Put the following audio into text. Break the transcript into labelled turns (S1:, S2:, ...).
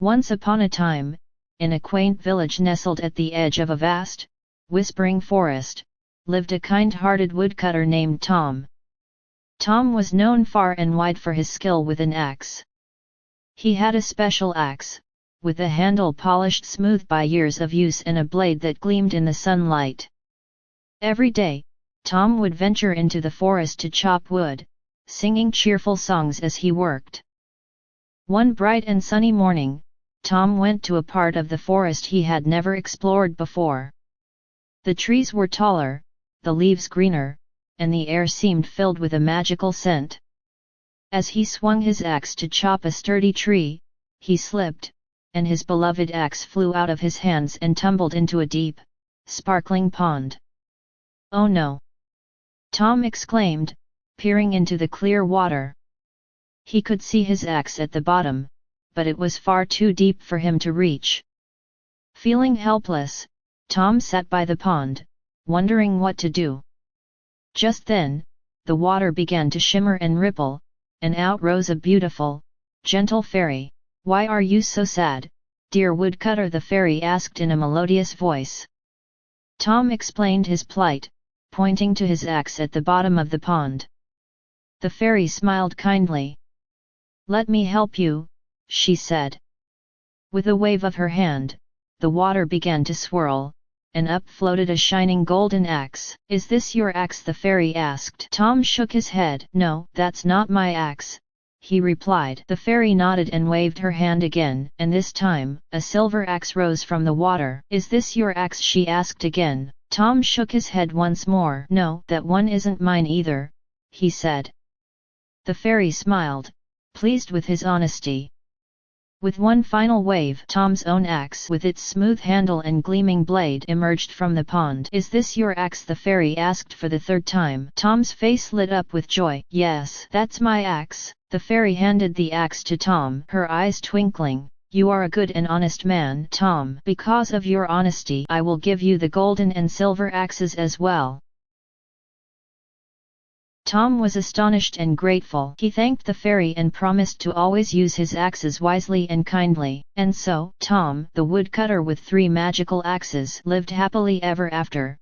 S1: Once upon a time, in a quaint village nestled at the edge of a vast, whispering forest, lived a kind-hearted woodcutter named Tom. Tom was known far and wide for his skill with an axe. He had a special axe, with a handle polished smooth by years of use and a blade that gleamed in the sunlight. Every day, Tom would venture into the forest to chop wood, singing cheerful songs as he worked. One bright and sunny morning, Tom went to a part of the forest he had never explored before. The trees were taller, the leaves greener, and the air seemed filled with a magical scent. As he swung his axe to chop a sturdy tree, he slipped, and his beloved axe flew out of his hands and tumbled into a deep, sparkling pond. "Oh no!" Tom exclaimed, peering into the clear water. He could see his axe at the bottom, but it was far too deep for him to reach. Feeling helpless, Tom sat by the pond, wondering what to do. Just then, the water began to shimmer and ripple, and out rose a beautiful, gentle fairy. "Why are you so sad, dear woodcutter?" the fairy asked in a melodious voice. Tom explained his plight, pointing to his axe at the bottom of the pond. The fairy smiled kindly. "Let me help you," she said. With a wave of her hand, the water began to swirl, and up floated a shining golden axe. "Is this your axe?" the fairy asked. Tom shook his head. "No, that's not my axe," he replied. The fairy nodded and waved her hand again, and this time, a silver axe rose from the water. "Is this your axe?" she asked again. Tom shook his head once more. "No, that one isn't mine either," he said. The fairy smiled, pleased with his honesty. With one final wave, Tom's own axe with its smooth handle and gleaming blade emerged from the pond. "Is this your axe?" the fairy asked for the third time. Tom's face lit up with joy. "Yes, that's my axe." The fairy handed the axe to Tom, her eyes twinkling. "You are a good and honest man, Tom. Because of your honesty, I will give you the golden and silver axes as well." Tom was astonished and grateful. He thanked the fairy and promised to always use his axes wisely and kindly. And so, Tom, the woodcutter with 3 magical axes, lived happily ever after,